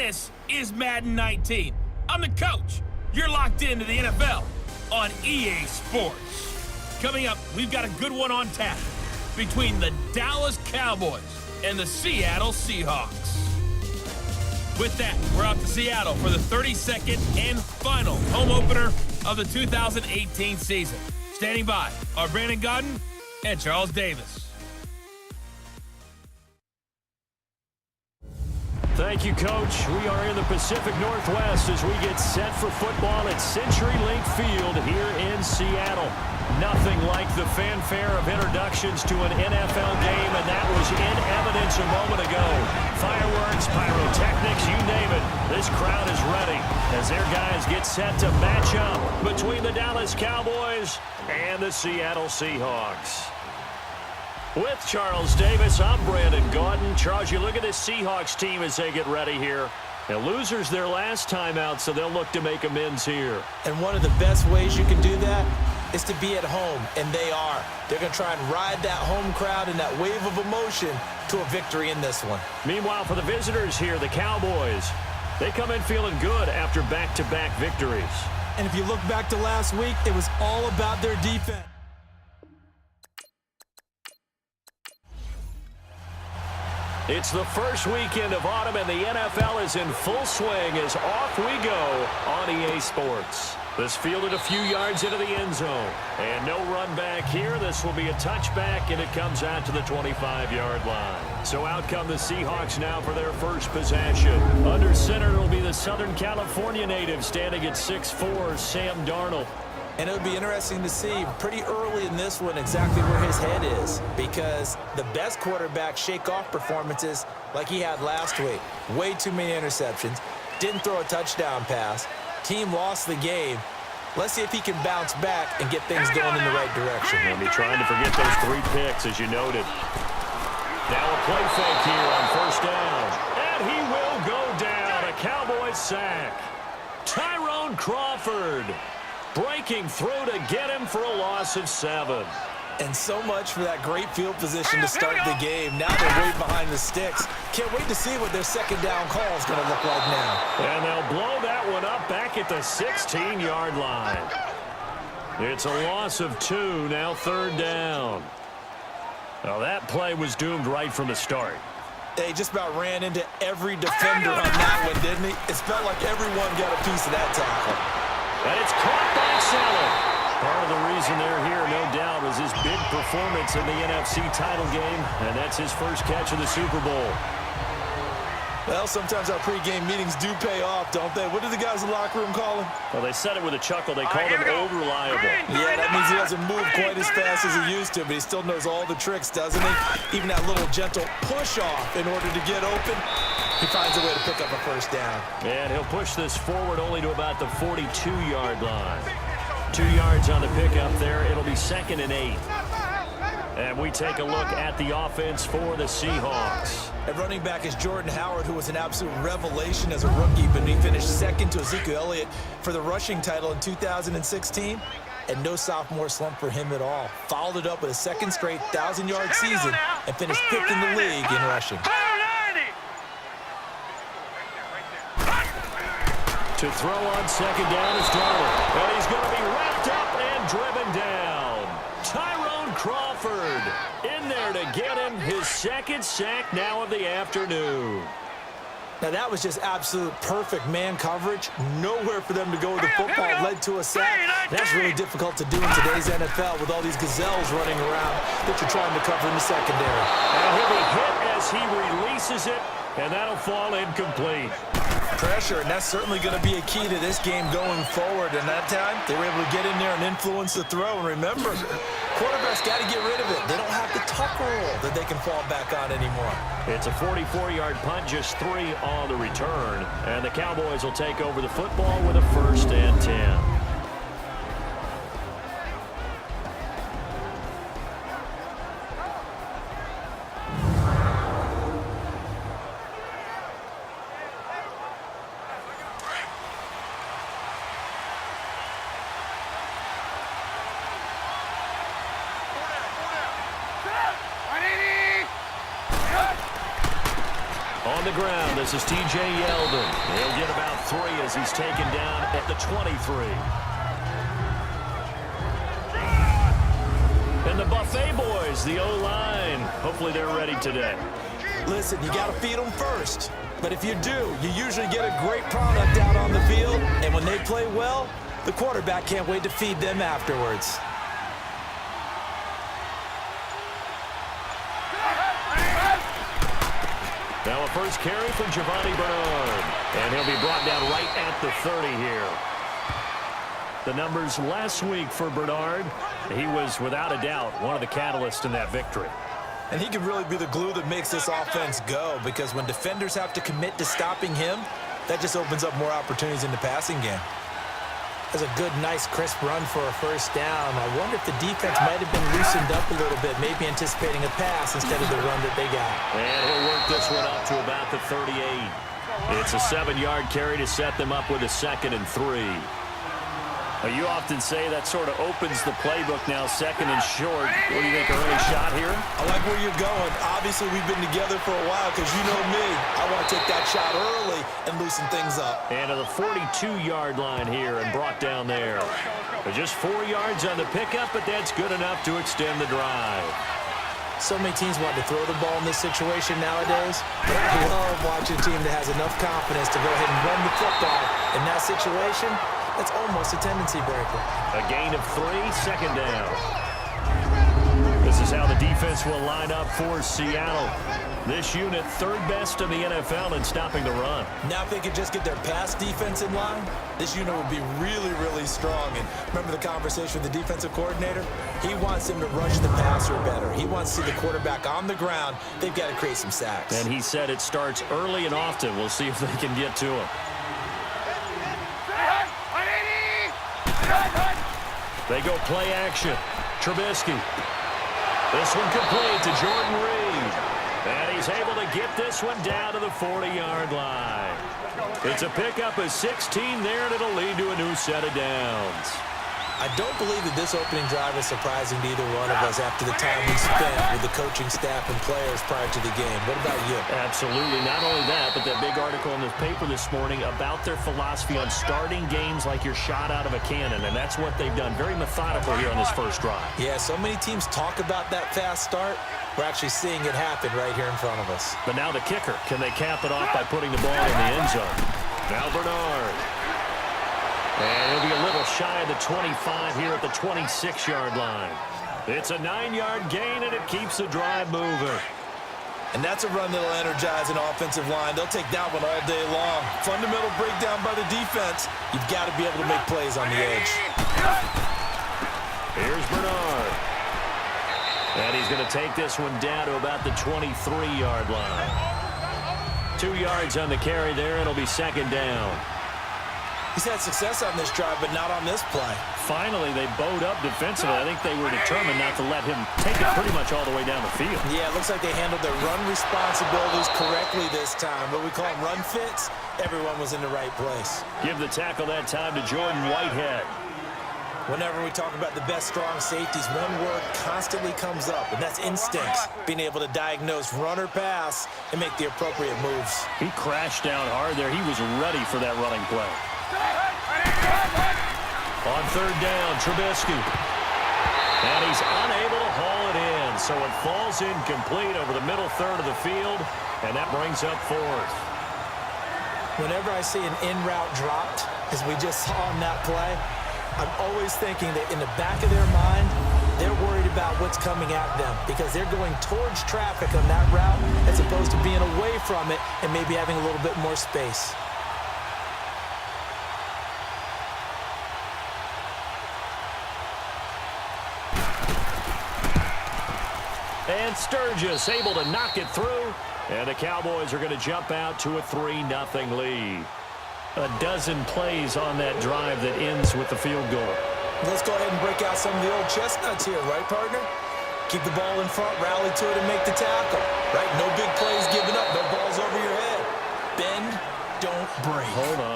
This is Madden 19. I'm the coach. You're locked into the NFL on EA Sports. Coming up, we've got a good one on tap between the Dallas Cowboys and the Seattle Seahawks. With that, we're out to Seattle for the 32nd and final home opener of the 2018 season. Standing by are Brandon Godden and Charles Davis. Thank you, Coach. We are in the Pacific Northwest as we get set for football at CenturyLink Field here in Seattle. Nothing like the fanfare of introductions to an NFL game, and that was in evidence a moment ago. Fireworks, pyrotechnics, you name it. This crowd is ready as their guys get set to match up between the Dallas Cowboys and the Seattle Seahawks. With Charles Davis, I'm Brandon Godden. Charles, you look at this Seahawks team as they get ready here. The losers their last time out, so they'll look to make amends here. And one of the best ways you can do that is to be at home, and they are. They're going to try and ride that home crowd and that wave of emotion to a victory in this one. Meanwhile, for the visitors here, the Cowboys, they come in feeling good after back-to-back victories. And if you look back to last week, it was all about their defense. It's the first weekend of autumn, and the NFL is in full swing as off we go on EA Sports. This fielded a few yards into the end zone. And no run back here. This will be a touchback, and it comes out to the 25-yard line. So out come the Seahawks now for their first possession. Under center, it'll be the Southern California native standing at 6'4", Sam Darnold. And it'll be interesting to see pretty early in this one exactly where his head is, because the best quarterback shake-off performances like he had last week. Way too many interceptions. Didn't throw a touchdown pass. Team lost the game. Let's see if he can bounce back and get things going in the right direction. He'll be trying to forget those 3 picks, as you noted. Now a play fake here on first down. And he will go down. A Cowboys sack. Tyrone Crawford breaking through to get him for a loss of 7. And so much for that great field position to start the game. Now they're way behind the sticks. Can't wait to see what their second down call is going to look like now. And they'll blow that one up back at the 16-yard line. It's a loss of 2, now third down. Now that play was doomed right from the start. They just about ran into every defender on that one, didn't he? It felt like everyone got a piece of that tackle. And it's caught by Saleh. Part of the reason they're here, no doubt, was his big performance in the NFC title game, and that's his first catch of the Super Bowl. Well, sometimes our pregame meetings do pay off, don't they? What do the guys in the locker room call him? Well, they said it with a chuckle. They called him over-reliable. Yeah, that means he doesn't move quite as fast as he used to, but he still knows all the tricks, doesn't he? Even that little gentle push-off in order to get open, he finds a way to pick up a first down. And he'll push this forward only to about the 42-yard line. 2 yards on the pickup there. It'll be 2nd and 8. And we take a look at the offense for the Seahawks. At running back is Jordan Howard, who was an absolute revelation as a rookie, but he finished second to Ezekiel Elliott for the rushing title in 2016. And no sophomore slump for him at all. Followed it up with a second straight 1,000-yard season and finished 5th in the league in rushing. To throw on second down is Darnold. And he's going to be wrapped up and driven down. Tyrone Crawford in there to get him his second sack now of the afternoon. Now that was just absolute perfect man coverage. Nowhere for them to go with the football. Led to a sack. That's really difficult to do in today's NFL with all these gazelles running around that you're trying to cover in the secondary. And he'll be hit as he releases it, and that'll fall incomplete. Pressure, and that's certainly going to be a key to this game going forward. And that time, they were able to get in there and influence the throw. And remember, quarterbacks got to get rid of it. They don't have the tuck roll that they can fall back on anymore. It's a 44-yard punt, just 3 on the return. And the Cowboys will take over the football with a 1st and 10. On on the ground. This is T.J. Yeldon. He'll get about 3 as he's taken down at the 23. And the Buffet boys, the O-line. Hopefully they're ready today. Listen, you got to feed them first. But if you do, you usually get a great product out on the field. And when they play well, the quarterback can't wait to feed them afterwards. Now a first carry for Giovanni Bernard. And he'll be brought down right at the 30 here. The numbers last week for Bernard, he was without a doubt one of the catalysts in that victory. And he can really be the glue that makes this offense go, because when defenders have to commit to stopping him, that just opens up more opportunities in the passing game. That's a good, nice, crisp run for a first down. I wonder if the defense might have been loosened up a little bit, maybe anticipating a pass instead of the run that they got. And he'll work this one up to about the 38. It's a 7-yard carry to set them up with a 2nd and 3. You often say that sort of opens the playbook now, 2nd and short. What do you think, early shot here? I like where you're going. Obviously, we've been together for a while because you know me. I want to take that shot early and loosen things up. And to the 42-yard line here and brought down there. Just 4 yards on the pickup, but that's good enough to extend the drive. So many teams want to throw the ball in this situation nowadays, but I love watching a team that has enough confidence to go ahead and run the football. In that situation, that's almost a tendency breaker. A gain of 3, 2nd down. This is how the defense will line up for Seattle. This unit, 3rd best in the NFL in stopping the run. Now if they could just get their pass defense in line, this unit would be really, really strong. And remember the conversation with the defensive coordinator? He wants them to rush the passer better. He wants to see the quarterback on the ground. They've got to create some sacks. And he said it starts early and often. We'll see if they can get to him. They go play action. Trubisky. This one complete to Jordan Reed. And he's able to get this one down to the 40-yard line. It's a pickup of 16 there, and it'll lead to a new set of downs. I don't believe that this opening drive is surprising to either one of us after the time we spent with the coaching staff and players prior to the game. What about you? Absolutely. Not only that, but that big article in the paper this morning about their philosophy on starting games like you're shot out of a cannon, and that's what they've done. Very methodical here on this first drive. Yeah, so many teams talk about that fast start. We're actually seeing it happen right here in front of us. But now the kicker. Can they cap it off by putting the ball in the end zone? Now Bernard. And he'll be a little shy of the 25 here at the 26-yard line. It's a 9-yard gain, and it keeps the drive moving. And that's a run that'll energize an offensive line. They'll take that one all day long. Fundamental breakdown by the defense. You've got to be able to make plays on the edge. Here's Bernard. And he's going to take this one down to about the 23-yard line. 2 yards on the carry there. It'll be 2nd down. He's had success on this drive, but not on this play. Finally, they bowed up defensively. I think they were determined not to let him take it pretty much all the way down the field. Yeah, it looks like they handled their run responsibilities correctly this time. What we call them run fits, everyone was in the right place. Give the tackle that time to Jordan Whitehead. Whenever we talk about the best strong safeties, one word constantly comes up, and that's instincts. Being able to diagnose run or pass and make the appropriate moves. He crashed down hard there. He was ready for that running play. On 3rd down, Trubisky. And he's unable to haul it in, so it falls incomplete over the middle third of the field, and that brings up 4th. Whenever I see an in-route dropped, as we just saw in that play, I'm always thinking that in the back of their mind, they're worried about what's coming at them because they're going towards traffic on that route as opposed to being away from it and maybe having a little bit more space. And Sturgis able to knock it through. And the Cowboys are going to jump out to a 3-0 lead. A dozen plays on that drive that ends with the field goal. Let's go ahead and break out some of the old chestnuts here, right, partner? Keep the ball in front, rally to it, and make the tackle. Right? No big plays given up, no balls over your head. Bend, don't break. Hold on.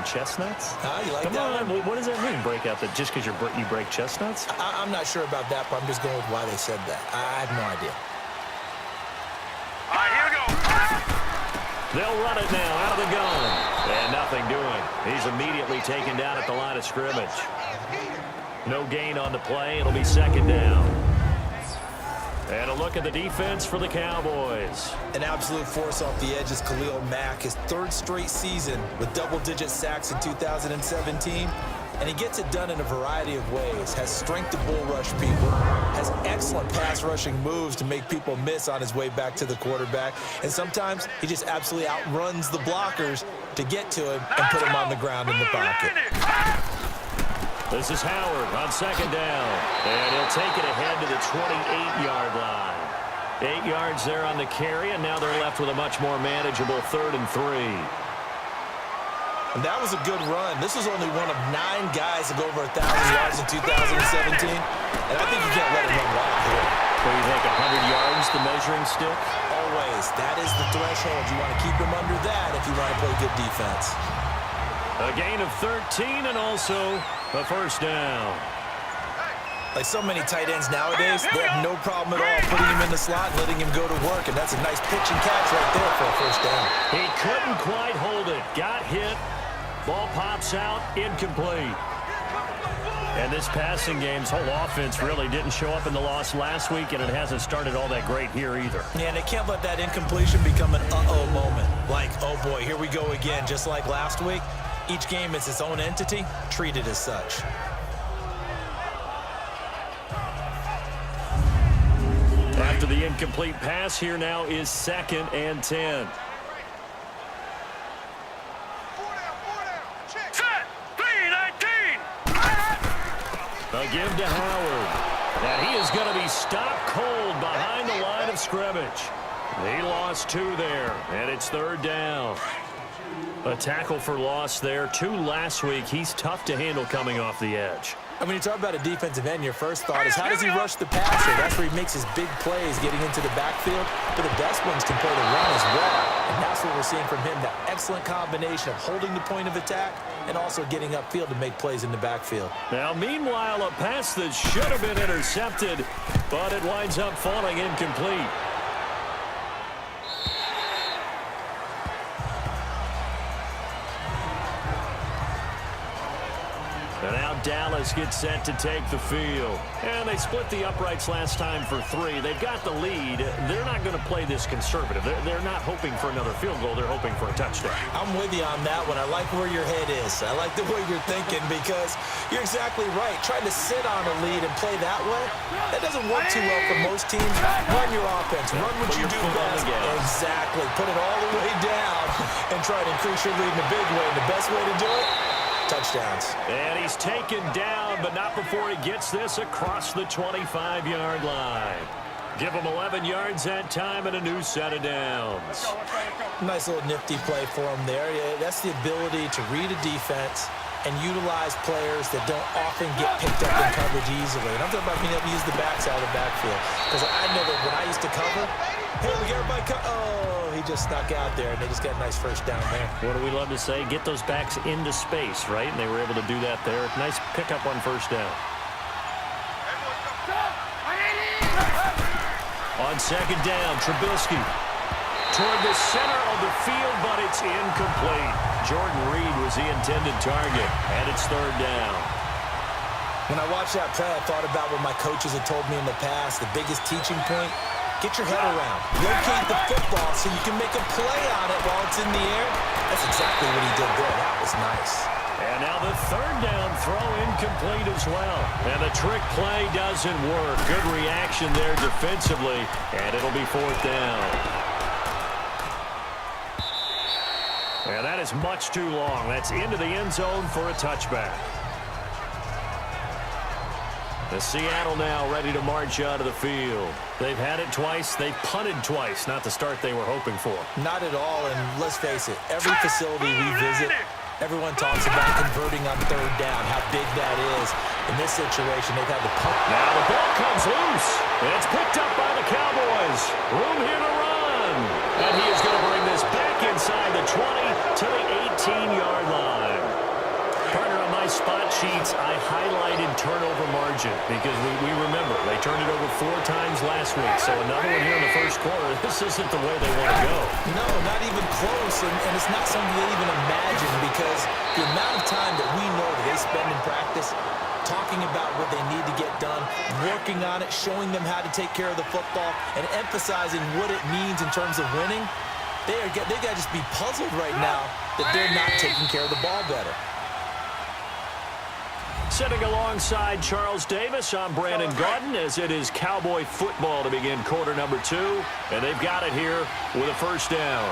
Chestnuts? You like Come that on. one? What does that mean, break out? That just because you break chestnuts? I'm not sure about that, but I'm just going with why they said that. I have no idea. All right, here we go. They'll run it now out of the gun. And nothing doing. He's immediately taken down at the line of scrimmage. No gain on the play. It'll be second down. And a look at the defense for the Cowboys. An absolute force off the edge is Khalil Mack. His third straight season with double-digit sacks in 2017. And he gets it done in a variety of ways. Has strength to bull rush people. Has excellent pass rushing moves to make people miss on his way back to the quarterback. And sometimes he just absolutely outruns the blockers to get to him and put him on the ground in the pocket. This is Howard on second down. And he'll take it ahead to the 28-yard line. 8 yards there on the carry, and now they're left with a much more manageable 3rd and 3. And that was a good run. This was only one of 9 guys to go over 1,000 yards in 2017. And I think you can't let him run wild here. What do you think, 100 yards, the measuring stick? Always. That is the threshold. You want to keep him under that if you want to play good defense. A gain of 13 and also a first down. Like so many tight ends nowadays, they have no problem at all putting him in the slot and letting him go to work. And that's a nice pitch and catch right there for a first down. He couldn't quite hold it. Got hit. Ball pops out, incomplete. And this passing game's whole offense really didn't show up in the loss last week, and it hasn't started all that great here either. Yeah, and they can't let that incompletion become an uh-oh moment. Like, oh boy, here we go again. Just like last week, each game is its own entity, treated as such. After the incomplete pass, here now is 2nd and 10. A give to Howard. And he is going to be stopped cold behind the line of scrimmage. He lost 2 there, and it's 3rd down. A tackle for loss there. 2 last week. He's tough to handle coming off the edge. And when you talk about a defensive end, your first thought is how does he rush the passer? That's where he makes his big plays getting into the backfield. But the best ones can play the run as well. And that's what we're seeing from him, that excellent combination of holding the point of attack and also getting upfield to make plays in the backfield. Now, meanwhile, a pass that should have been intercepted, but it winds up falling incomplete. And now Dallas gets set to take the field. And they split the uprights last time for 3. They've got the lead. They're not going to play this conservative. They're not hoping for another field goal. They're hoping for a touchdown. I'm with you on that one. I like where your head is. I like the way you're thinking because you're exactly right. Trying to sit on a lead and play that way, that doesn't work too well for most teams. Run your offense. Run what you do best. Exactly. Put it all the way down and try to increase your lead in a big way. And the best way to do it, touchdowns. And he's taken down, but not before he gets this across the 25-yard line. Give him 11 yards that time and a new set of downs. Nice little nifty play for him there. Yeah, that's the ability to read a defense and utilize players that don't often get picked up in coverage easily. And I'm talking about being able to use the backside of the backfield. Because I know that when I used to cover, hey, we got everybody he just snuck out there, and they just got a nice first down there. What do we love to say? Get those backs into space, right? And they were able to do that there. Nice pickup on first down. On second down, Trubisky toward the center of the field, but it's incomplete. Jordan Reed was the intended target, and it's 3rd down. When I watched that play, I thought about what my coaches had told me in the past. The biggest teaching point, get your head around. Locate the football so you can make a play on it while it's in the air. That's exactly what he did there. That was nice. And now the 3rd down throw incomplete as well. And the trick play doesn't work. Good reaction there defensively, and it'll be 4th down. And that is much too long. That's into the end zone for a touchback. The Seattle now ready to march out of the field. They've had it twice. They've punted twice. Not the start they were hoping for. Not at all, and let's face it, every facility we visit, everyone talks about converting on 3rd down, how big that is. In this situation, they've had to punt. Now the ball comes loose. It's picked up by the Cowboys. Room here to run. And he is going to bring this back inside the 20 to the 18-yard line. Partner, on my spot sheets, I highlighted turnover margin because we remember they turned it over 4 times last week, so another one here in the first quarter. This isn't the way they want to go. No, not even close, and it's not something they even imagine because the amount of time that we know that they spend in practice talking about what they need to get done, working on it, showing them how to take care of the football, and emphasizing what it means in terms of winning, they got to just be puzzled right now that they're not taking care of the ball better. Sitting alongside Charles Davis, I'm Brandon Gaudin as it is Cowboy football to begin quarter number 2. And they've got it here with a first down.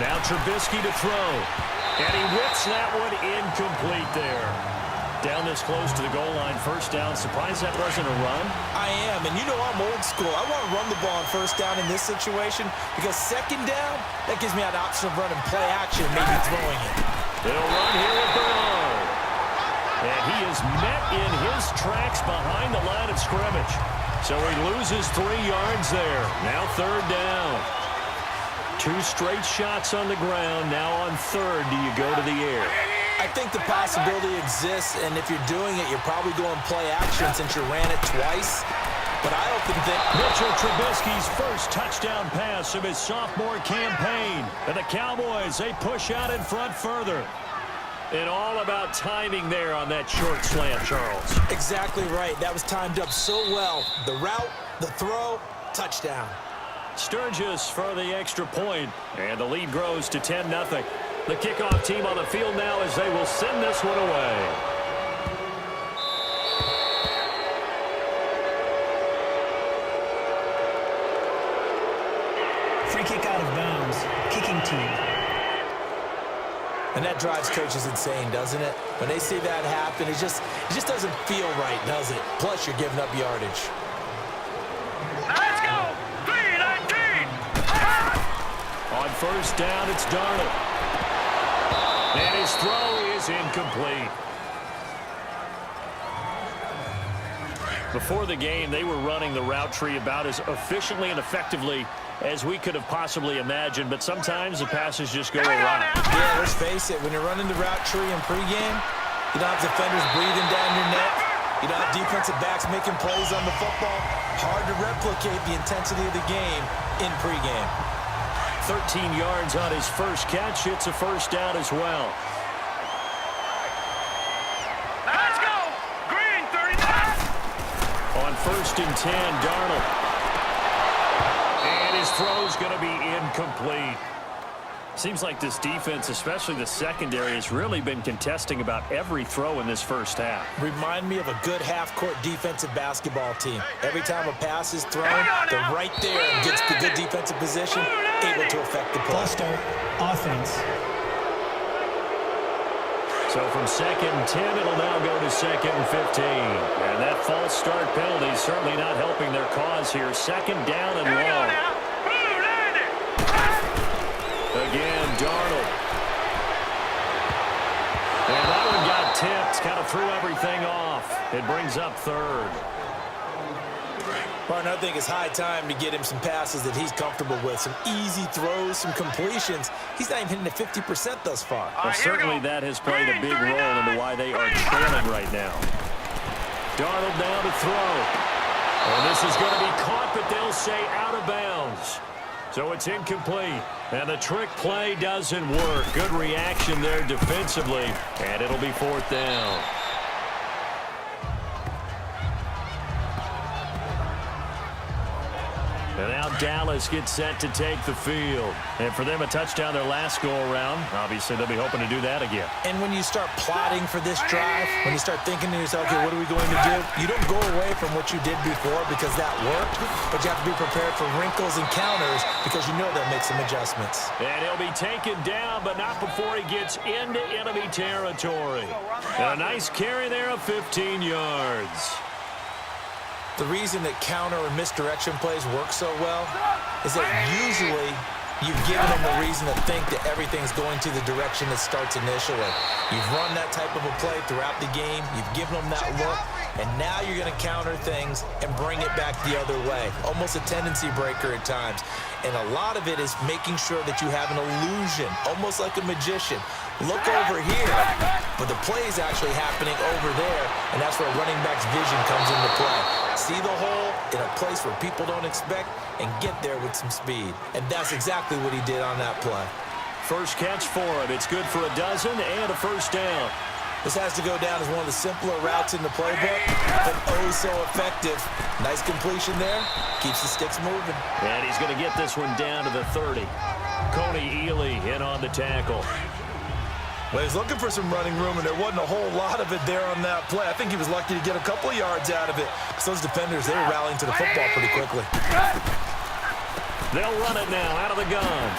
Now Trubisky to throw. And he whips that one incomplete there. Down this close to the goal line, first down. Surprised that wasn't a run? I am, and you know I'm old school. I want to run the ball on first down in this situation because second down, that gives me an option of running play action, maybe throwing it. They'll run here with Bernard. And he is met in his tracks behind the line of scrimmage. So he loses 3 yards there. Now third down. 2 straight shots on the ground. Now on third, do you go to the air? I think the possibility exists, and if you're doing it, you're probably going play action since you ran it twice. But I often think Mitchell Trubisky's first touchdown pass of his sophomore campaign. And the Cowboys, they push out in front further. And all about timing there on that short slant, Charles. Exactly right. That was timed up so well. The route, the throw, touchdown. Sturgis for the extra point, and the lead grows to 10-0. The kickoff team on the field now as they will send this one away. Free kick out of bounds. Kicking team. And that drives coaches insane, doesn't it? When they see that happen, it just doesn't feel right, does it? Plus, you're giving up yardage. Let's go! 3-19! On first down, it's Darnold. And his throw is incomplete. Before the game, they were running the route tree about as efficiently and effectively as we could have possibly imagined, but sometimes the passes just go awry. Yeah, let's face it, when you're running the route tree in pregame, you don't have defenders breathing down your neck. You don't have defensive backs making plays on the football. Hard to replicate the intensity of the game in pregame. 13 yards on his first catch. It's a first down as well. Let's go! Green, 39! On first and 10, Darnold. And his throw's going to be incomplete. Seems like this defense, especially the secondary, has really been contesting about every throw in this first half. Remind me of a good half-court defensive basketball team. Every time a pass is thrown, they're right there and gets the good defensive position, able to affect the play. False start. Offense. So from second and 10, it'll now go to second and 15. And that false start penalty is certainly not helping their cause here. Second down and long. Again, Darnold. And that one got tipped. Kind of threw everything off. It brings up third. Martin, I think it's high time to get him some passes that he's comfortable with. Some easy throws, some completions. He's not even hitting at 50% thus far. Well, certainly that has played a big role into why they are trailing right now. Darnold now to throw. And this is going to be caught, but they'll say out of bounds. So it's incomplete. And the trick play doesn't work. Good reaction there defensively. And it'll be fourth down. And now Dallas gets set to take the field. And for them, a touchdown their last go-around. Obviously, they'll be hoping to do that again. And when you start plotting for this drive, when you start thinking to yourself, okay, what are we going to do? You don't go away from what you did before because that worked, but you have to be prepared for wrinkles and counters because you know they'll make some adjustments. And he'll be taken down, but not before he gets into enemy territory. And a nice carry there of 15 yards. The reason that counter or misdirection plays work so well is that usually you've given them a reason to think that everything's going to the direction it starts initially. You've run that type of a play throughout the game. You've given them that look, and now you're going to counter things and bring it back the other way. Almost a tendency breaker at times. And a lot of it is making sure that you have an illusion, almost like a magician, look over here. But the play is actually happening over there, and that's where running back's vision comes into play. See the hole in a place where people don't expect and get there with some speed. And that's exactly what he did on that play. First catch for him. It's good for a dozen and a first down. This has to go down as one of the simpler routes in the playbook, but oh so effective. Nice completion there. Keeps the sticks moving. And he's going to get this one down to the 30. Coney Ely in on the tackle. Well, he's looking for some running room, and there wasn't a whole lot of it there on that play. I think he was lucky to get a couple of yards out of it. Because those defenders, they were rallying to the football pretty quickly. They'll run it now out of the gun.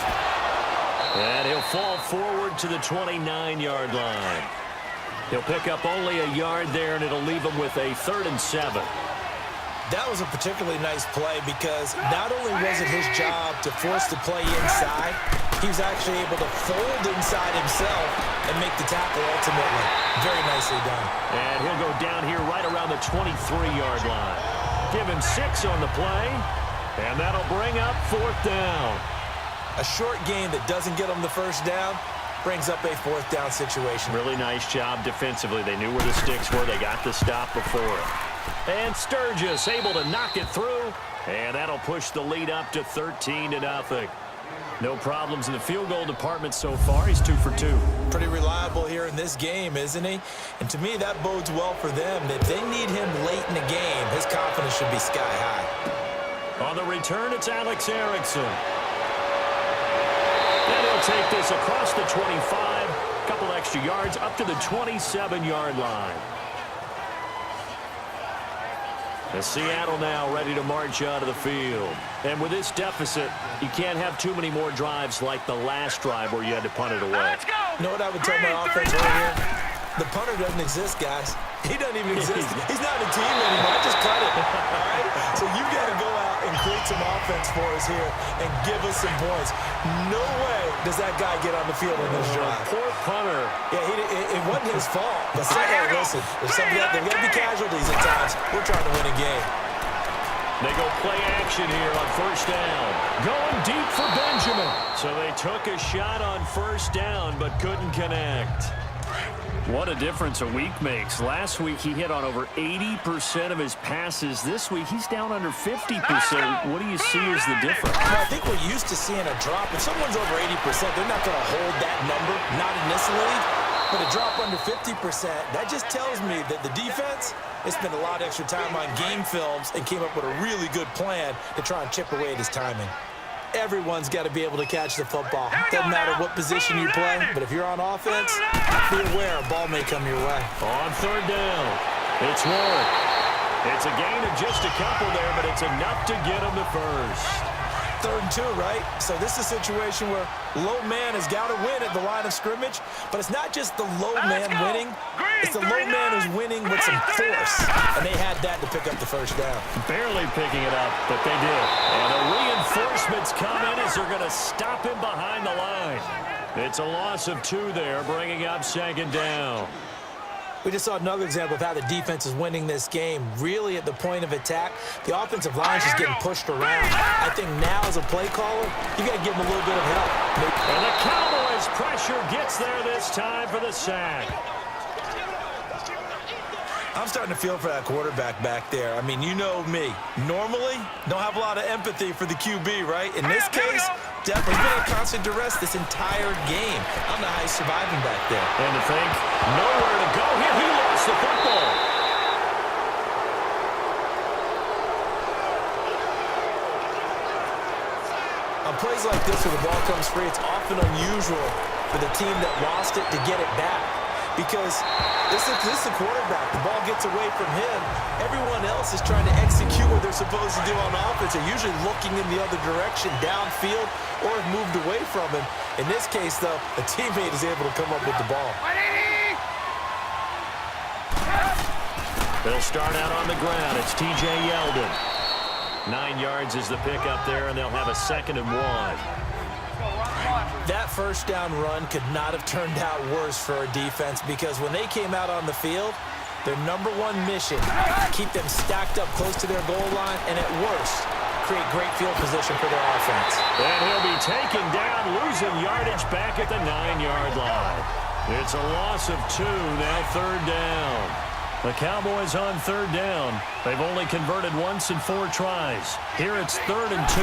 And he'll fall forward to the 29-yard line. He'll pick up only a yard there, and it'll leave him with a 3rd and 7. That was a particularly nice play because not only was it his job to force the play inside, he was actually able to fold inside himself and make the tackle ultimately. Very nicely done. And he'll go down here right around the 23-yard line. Give him 6 on the play, and that'll bring up 4th down. A short gain that doesn't get him the first down brings up a 4th down situation. Really nice job defensively. They knew where the sticks were. They got the stop before it. And Sturgis able to knock it through, and that'll push the lead up to 13-0. No problems in the field goal department so far. He's 2 for 2. Pretty reliable here in this game, isn't he? And to me, that bodes well for them. If they need him late in the game, his confidence should be sky high. On the return, it's Alex Erickson. And he'll take this across the 25. Couple extra yards up to the 27-yard line. And Seattle now ready to march out of the field. And with this deficit, you can't have too many more drives like the last drive where you had to punt it away. Let's go. You know what I would tell my offense right here? The punter doesn't exist, guys. He doesn't even exist. He's not a team anymore. I just cut it. All right? So you got to go out and create some offense for us here and give us some points. No way does that guy get on the field in this drive. Poor punter. Yeah, it wasn't his fault. But listen, there's got to be casualties at times. We're trying to win a game. They go play action here on 1st down. Going deep for Benjamin. So they took a shot on 1st down but couldn't connect. What a difference a week makes. Last week he hit on over 80% of his passes. This week he's down under 50%. What do you see as the difference? Well, I think we're used to seeing a drop. If someone's over 80%, they're not going to hold that number, not in this league. But a drop under 50%, that just tells me that the defense, they spent a lot of extra time on game films and came up with a really good plan to try and chip away at his timing. Everyone's got to be able to catch the football. Doesn't matter what position you play, but if you're on offense, be aware a ball may come your way. On 3rd down, it's Warren. It's a gain of just a couple there, but it's enough to get him to 1st. 3rd and 2, right? So this is a situation where low man has got to win at the line of scrimmage, but it's not just the low man winning. It's the low man who's winning with some force, and they had that to pick up the 1st down. Barely picking it up, but they did. And the reinforcements come in as they're going to stop him behind the line. It's a loss of 2 there, bringing up 2nd down. We just saw another example of how the defense is winning this game. Really at the point of attack, the offensive line is just getting pushed around. I think now as a play caller, you got to give them a little bit of help. And the Cowboys pressure gets there this time for the sack. I'm starting to feel for that quarterback back there. I mean, you know me. Normally, don't have a lot of empathy for the QB, right? In this case, definitely been in constant duress this entire game. I don't know how he's surviving back there. And to think, nowhere to go here. He lost the football. On plays like this where the ball comes free, it's often unusual for the team that lost it to get it back. Because this is the quarterback. The ball gets away from him. Everyone else is trying to execute what they're supposed to do on offense. They're usually looking in the other direction, downfield, or have moved away from him. In this case, though, a teammate is able to come up with the ball. They'll start out on the ground. It's T.J. Yeldon. 9 yards is the pickup there, and they'll have a 2nd and 1. That 1st down run could not have turned out worse for our defense because when they came out on the field, their #1 mission, keep them stacked up close to their goal line, and at worst, create great field position for their offense. And he'll be taken down, losing yardage back at the 9-yard line. It's a loss of 2, now third down. The Cowboys on third down. They've only converted once in 4 tries. Here it's 3rd and 2.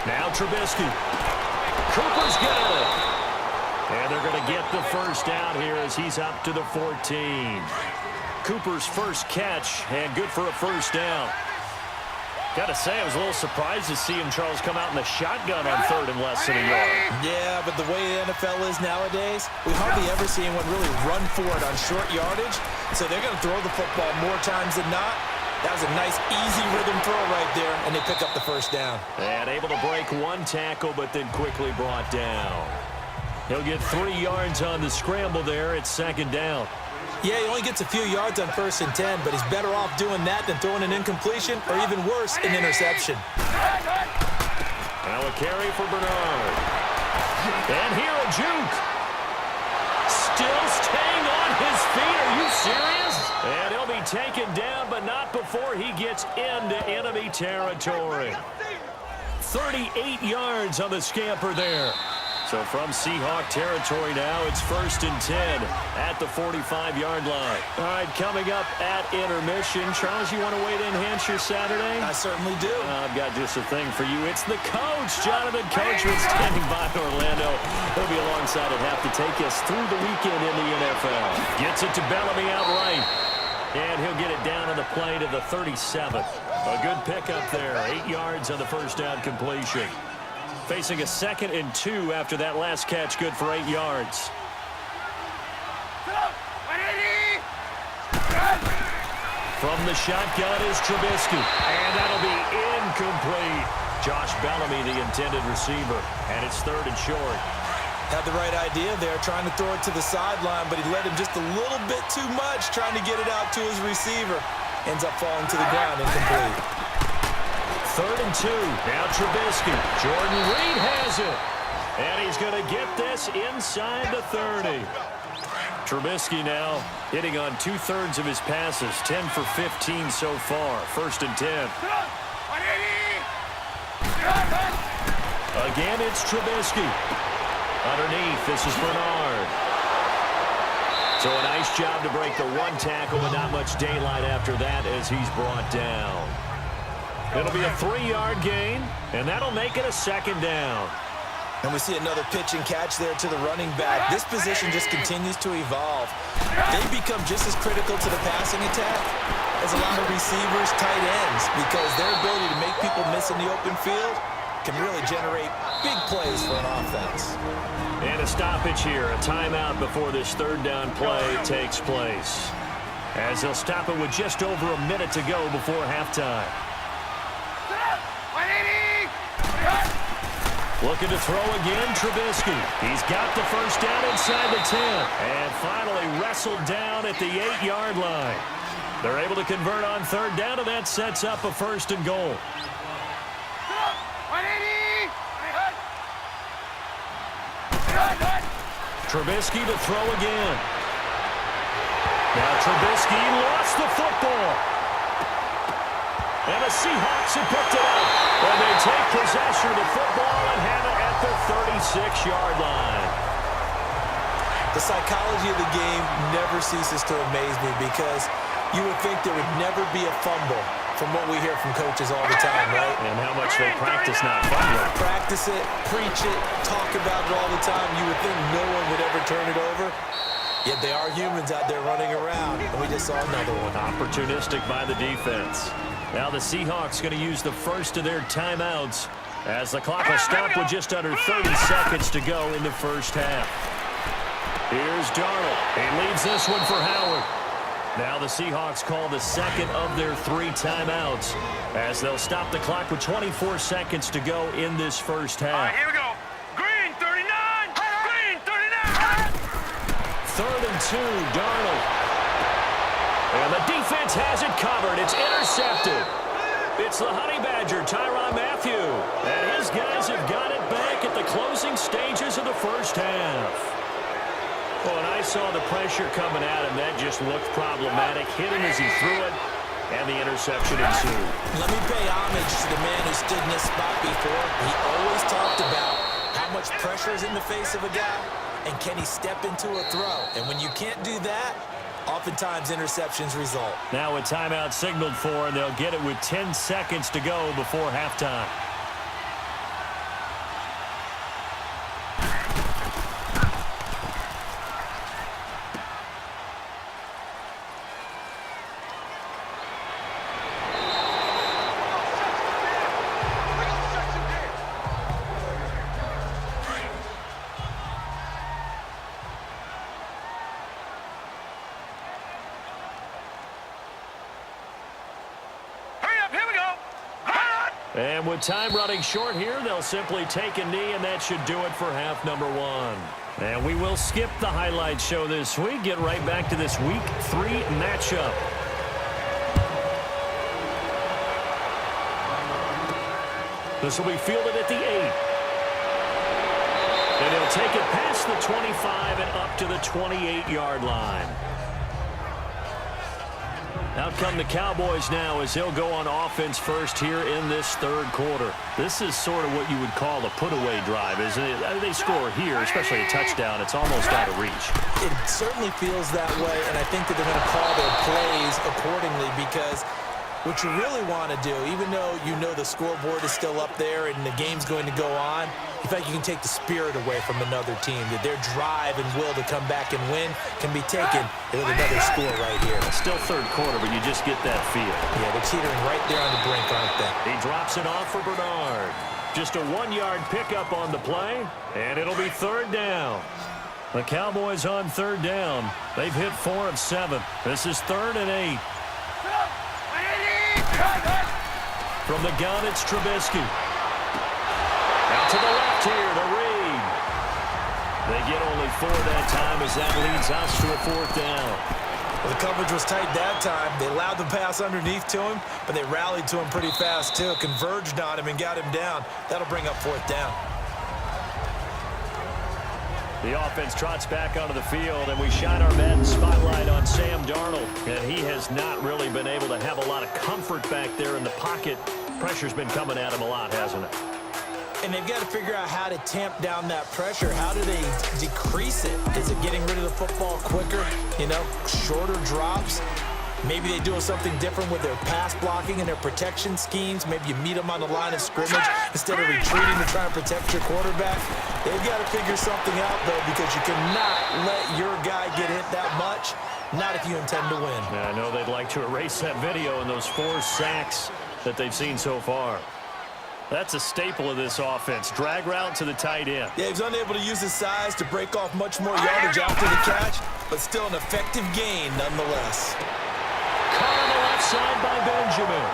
Now Trubisky. Cooper's got it. And they're going to get the first down here as he's up to the 14. Cooper's first catch, and good for a first down. Got to say, I was a little surprised to see him, Charles, come out in the shotgun on 3rd and less than a yard. Yeah, but the way the NFL is nowadays, we hardly ever see anyone really run for it on short yardage. So they're going to throw the football more times than not. That was a nice, easy rhythm throw right there, and they pick up the first down. And able to break 1 tackle, but then quickly brought down. He'll get 3 yards on the scramble there. It's 2nd down. Yeah, he only gets a few yards on 1st and 10, but he's better off doing that than throwing an incompletion or even worse, an interception. Now a carry for Bernard. And here a juke. Still staying on his feet. Are you serious? And he'll be taken down, but not before he gets into enemy territory. 38 yards on the scamper there. So from Seahawk territory now, it's 1st and 10 at the 45-yard line. All right, coming up at intermission. Charles, you want to wait to enhance your Saturday? I certainly do. I've got just a thing for you. It's the coach, Jonathan Coachman, standing by Orlando. He'll be alongside at half to take us through the weekend in the NFL. Gets it to Bellamy outright. And he'll get it down on the play to the 37th. A good pickup there. 8 yards on the first down completion. Facing a 2nd and 2 after that last catch, good for 8 yards. From the shotgun is Trubisky, and that'll be incomplete. Josh Bellamy, the intended receiver, and it's 3rd and short. Had the right idea there, trying to throw it to the sideline, but he led him just a little bit too much, trying to get it out to his receiver. Ends up falling to the ground, incomplete. 3rd and 2. Now Trubisky. Jordan Reed has it. And he's going to get this inside the 30. Trubisky now hitting on 2/3 of his passes. 10 for 15 so far. 1st and 10. Again, it's Trubisky. Underneath, this is Bernard. So a nice job to break the 1 tackle, but not much daylight after that as he's brought down. It'll be a 3-yard gain, and that'll make it a 2nd down. And we see another pitch and catch there to the running back. This position just continues to evolve. They become just as critical to the passing attack as a lot of receivers, tight ends, because their ability to make people miss in the open field can really generate big plays for an offense. And a stoppage here, a timeout before this 3rd down play takes place. As they'll stop it with just over a minute to go before halftime. Looking to throw again, Trubisky. He's got the first down inside the 10. And finally wrestled down at the 8-yard line. They're able to convert on 3rd down, and that sets up a 1st and goal. Trubisky to throw again. Now Trubisky lost the football. And the Seahawks have picked it up. And they take possession of the football and have it at the 36-yard line. The psychology of the game never ceases to amaze me because you would think there would never be a fumble from what we hear from coaches all the time, right? And how much they practice not fumbling. Practice it, preach it, talk about it all the time. You would think no one would ever turn it over. Yet they are humans out there running around, and we just saw another one. Opportunistic by the defense. Now the Seahawks going to use the first of their timeouts as the clock will stop with just under 30 seconds to go in the first half. Here's Darnold. He leads this one for Howard. Now the Seahawks call the 2nd of their 3 timeouts as they'll stop the clock with 24 seconds to go in this first half. All right, here we go. Green 39. Green 39. 3rd and 2, Darnold. And the defense has it covered. It's intercepted. It's the Honey Badger, Tyrann Mathieu. And his guys have got it back at the closing stages of the first half. Oh, and I saw the pressure coming at him. That just looked problematic. Hit him as he threw it, and the interception ensued. Let me pay homage to the man who stood in this spot before. He always talked about how much pressure is in the face of a guy, and can he step into a throw? And when you can't do that, oftentimes interceptions result. Now a timeout signaled for, and they'll get it with 10 seconds to go before halftime. And with time running short here, they'll simply take a knee, and that should do it for half number one. And we will skip the highlight show this week, get right back to this Week 3 matchup. This will be fielded at the 8. And he'll take it past the 25 and up to the 28-yard line. Out come the Cowboys now as they'll go on offense first here in this third quarter. This is sort of what you would call a put-away drive, isn't it? They score here, especially a touchdown. It's almost out of reach. It certainly feels that way, and I think that they're going to call their plays accordingly because what you really want to do, even though you know the scoreboard is still up there and the game's going to go on, you feel like you can take the spirit away from another team, that their drive and will to come back and win can be taken with another score right here. It's still third quarter, but you just get that feel. Yeah, they're teetering right there on the brink, aren't they? He drops it off for Bernard. Just a 1-yard pickup on the play, and it'll be third down. The Cowboys on third down. They've hit 4 of 7. This is 3rd and 8. From the gun, it's Trubisky. Out to the left here to Reed. They get only 4 that time as that leads us to a 4th down. Well, the coverage was tight that time. They allowed the pass underneath to him, but they rallied to him pretty fast, too. Converged on him and got him down. That'll bring up 4th down. The offense trots back onto the field, and we shine our Madden spotlight on Sam Darnold. And he has not really been able to have a lot of comfort back there in the pocket. Pressure's been coming at him a lot, hasn't it? And they've got to figure out how to tamp down that pressure. How do they decrease it? Is it getting rid of the football quicker? You know, shorter drops? Maybe they do something different with their pass blocking and their protection schemes. Maybe you meet them on the line of scrimmage instead of retreating to try and protect your quarterback. They've got to figure something out, though, because you cannot let your guy get hit that much, not if you intend to win. Yeah, I know they'd like to erase that video and those 4 sacks that they've seen so far. That's a staple of this offense. Drag route to the tight end. Yeah, he's unable to use his size to break off much more yardage after the catch, but still an effective gain nonetheless. Caught on the left side by Benjamin.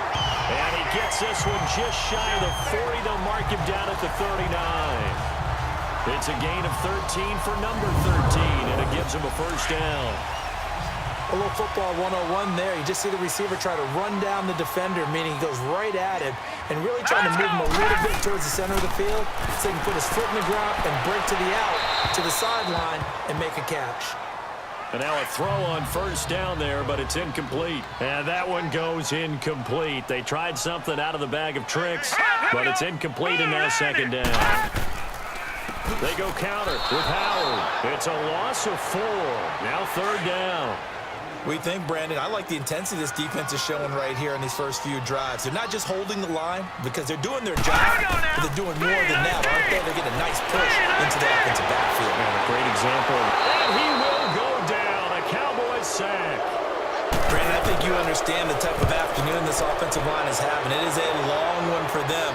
And he gets this one just shy of the 40. They'll mark him down at the 39. It's a gain of 13 for number 13, and it gives him a 1st down. A little football 101 there. You just see the receiver try to run down the defender, meaning he goes right at him and really trying to move him a little bit towards the center of the field so he can put his foot in the ground and break to the out, to the sideline, and make a catch. And now a throw on 1st down there, but it's incomplete. And that one goes incomplete. They tried something out of the bag of tricks, but it's incomplete and now 2nd down. They go counter with Howard. It's a loss of 4. Now 3rd down. We think, Brandon, I like the intensity this defense is showing right here in these first few drives. They're not just holding the line because they're doing their job, but they're doing more than that, aren't they? They're getting a nice push into the offensive backfield. And a great example. And he will go down. A Cowboys sack. Brandon, I think you understand the type of afternoon this offensive line is having. It is a long one for them.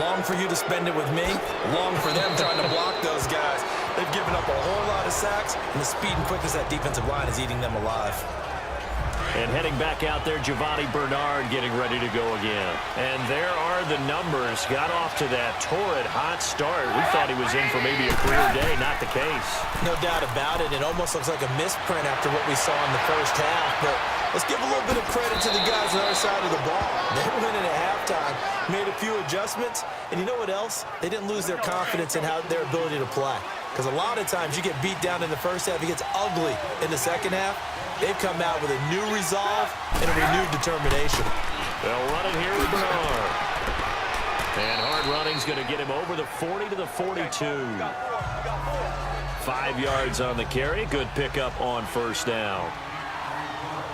Long for you to spend it with me. Long for them trying to block those guys. They've given up a whole lot of sacks, and the speed and quickness of that defensive line is eating them alive. And heading back out there, Giovanni Bernard getting ready to go again. And there are the numbers. Got off to that torrid hot start. We thought he was in for maybe a career day. Not the case. No doubt about it. It almost looks like a misprint after what we saw in the first half. But let's give a little bit of credit to the guys on the other side of the ball. They went in at halftime, made a few adjustments, and you know what else? They didn't lose their confidence in their ability to play. Because a lot of times you get beat down in the first half, it gets ugly in the second half. They've come out with a new resolve and a renewed determination. They'll run it here with Bernard. And hard running's going to get him over the 40 to the 42. 5 yards on the carry. Good pickup on first down.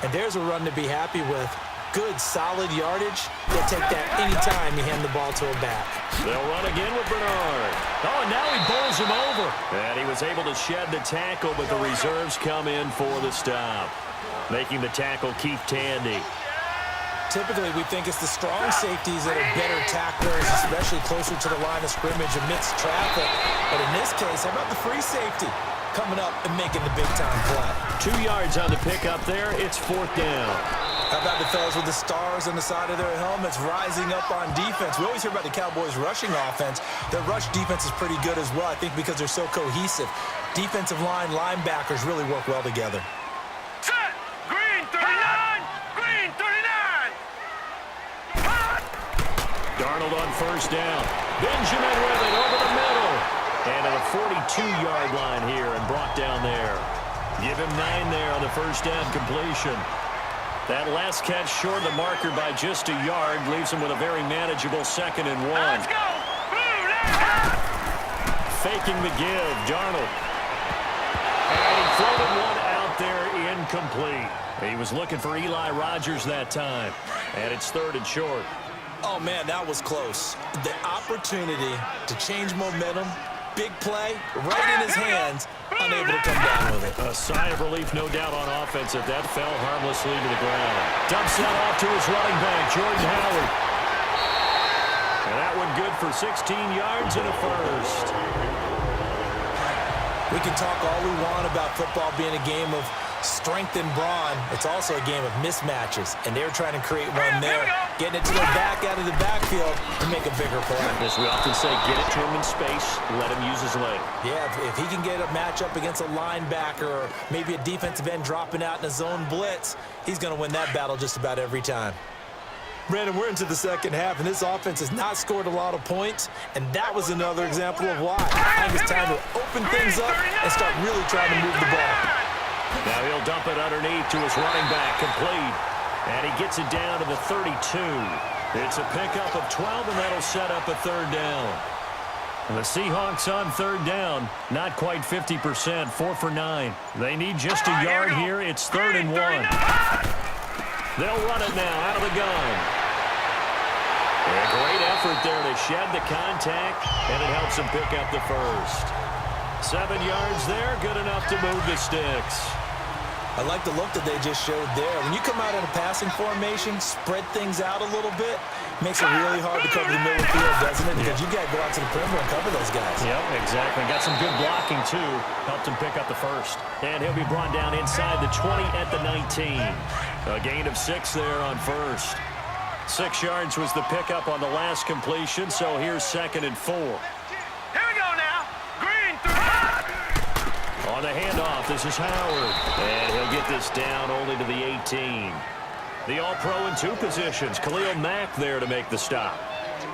And there's a run to be happy with. Good, solid yardage. They'll take that anytime you hand the ball to a back. They'll run again with Bernard. Oh, and now he bowls him over. And he was able to shed the tackle, but the reserves come in for the stop. Making the tackle, Keith Tandy. Typically, we think it's the strong safeties that are better tacklers, especially closer to the line of scrimmage amidst traffic. But in this case, how about the free safety coming up and making the big-time play? 2 yards on the pickup there. It's 4th down. How about the fellas with the stars on the side of their helmets rising up on defense? We always hear about the Cowboys' rushing offense. Their rush defense is pretty good as well, I think, because they're so cohesive. Defensive line, linebackers really work well together. Set! Green 39! Green 39! Darnold on first down. Benjamin with it over the middle. And to the 42-yard line here and brought down there. Give him 9 there on the first down completion. That last catch short of the marker by just a yard leaves him with a very manageable 2nd and 1. Let's go! Blue, let's Faking the give, Darnold. And he floated one out there incomplete. He was looking for Eli Rogers that time. And it's 3rd and short. Oh, man, that was close. The opportunity to change momentum, big play, right in his hands, unable to come down with it. A sigh of relief, no doubt, on offense if that fell harmlessly to the ground. Dumps that off to his running back, Jordan Howard. And that one good for 16 yards and a first. We can talk all we want about football being a game of strength and brawn. It's also a game of mismatches, and they're trying to create one there. Getting it to their back out of the backfield to make a bigger play. As we often say, get it to him in space, let him use his leg. Yeah, if he can get a matchup against a linebacker or maybe a defensive end dropping out in a zone blitz, he's going to win that battle just about every time. Brandon, we're into the second half, and this offense has not scored a lot of points, and that was another example of why. I think it's time to open things up and start really trying to move the ball. Now he'll dump it underneath to his running back, complete. And he gets it down to the 32. It's a pickup of 12, and that'll set up a 3rd down. And the Seahawks on 3rd down, not quite 50%, 4 for 9. They need just a yard here. It's 3rd and 1. They'll run it now out of the gun. A great effort there to shed the contact, and it helps him pick up the first. 7 yards there, good enough to move the sticks. I like the look that they just showed there. When you come out in a passing formation, spread things out a little bit, makes it really hard to cover the middle of the field, doesn't it? Because you got to go out to the perimeter and cover those guys. Yep, exactly. Got some good blocking, too. Helped him pick up the first. And he'll be brought down inside the 20 at the 19. A gain of 6 there on first. 6 yards was the pickup on the last completion, so here's 2nd and 4. Here we go now. Green 39! On the handoff, this is Howard. And he'll get this down only to the 18. The All-Pro in 2 positions. Khalil Mack there to make the stop.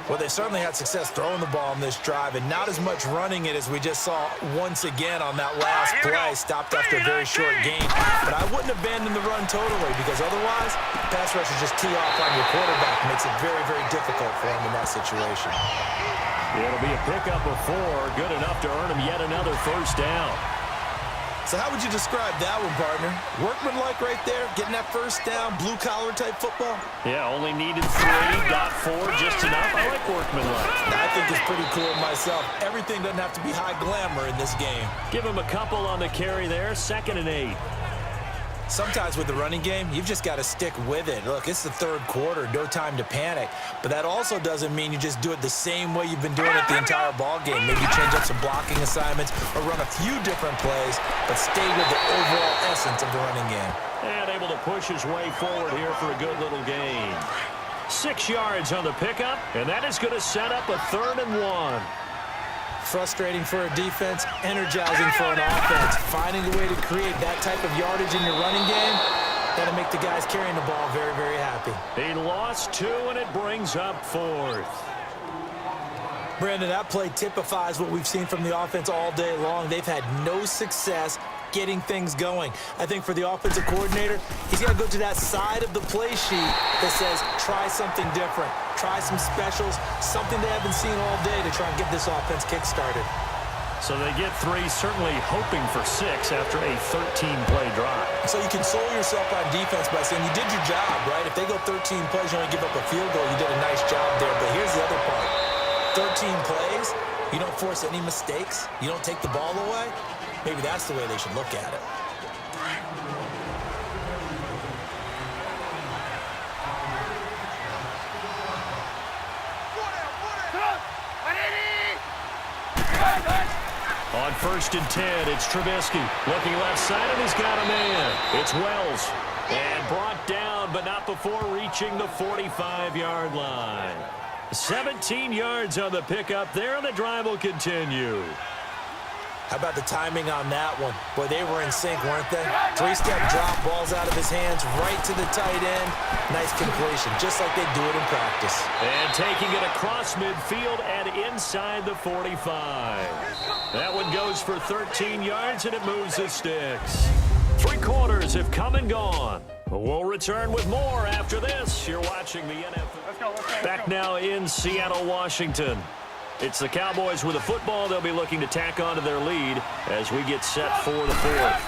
Well, they certainly had success throwing the ball on this drive, and not as much running it as we just saw once again on that last play. Stopped after a very short gain. But I wouldn't abandon the run totally, because otherwise, pass rushers just tee off on your quarterback. Makes it very, very difficult for him in that situation. It'll be a pickup of 4. Good enough to earn him yet another first down. So how would you describe that one, partner? Workmanlike right there, getting that first down, blue-collar type football? Yeah, only needed 3, got 4, just enough. I like workmanlike. I think it's pretty cool myself. Everything doesn't have to be high glamour in this game. Give him a couple on the carry there, 2nd and 8. Sometimes with the running game, you've just got to stick with it. Look, it's the 3rd quarter, no time to panic. But that also doesn't mean you just do it the same way you've been doing it the entire ball game. Maybe change up some blocking assignments or run a few different plays, but stay with the overall essence of the running game. And able to push his way forward here for a good little gain. 6 yards on the pickup, and that is going to set up a 3rd and 1. Frustrating for a defense, energizing for an offense. Finding a way to create that type of yardage in your running game, that'll make the guys carrying the ball very, very happy. He lost 2, and it brings up 4th. Brandon, that play typifies what we've seen from the offense all day long. They've had no success getting things going. I think for the offensive coordinator, he's got to go to that side of the play sheet that says, try something different. Try some specials, something they haven't seen all day to try and get this offense kick-started. So they get 3, certainly hoping for 6 after a 13-play drive. So you console yourself on defense by saying you did your job, right? If they go 13 plays, you only give up a field goal, you did a nice job there. But here's the other part. 13 plays, you don't force any mistakes, you don't take the ball away. Maybe that's the way they should look at it. On 1st and 10, it's Trubisky. Looking left side, and he's got a man. It's Wells. And brought down, but not before reaching the 45-yard line. 17 yards on the pickup there, and the drive will continue. How about the timing on that one? Boy, they were in sync, weren't they? 3-step drop, balls out of his hands, right to the tight end. Nice completion, just like they do it in practice. And taking it across midfield and inside the 45. That one goes for 13 yards, and it moves the sticks. 3 quarters have come and gone. We'll return with more after this. You're watching the NFL. Back now in Seattle, Washington. It's the Cowboys with the football. They'll be looking to tack onto their lead as we get set for the 4th.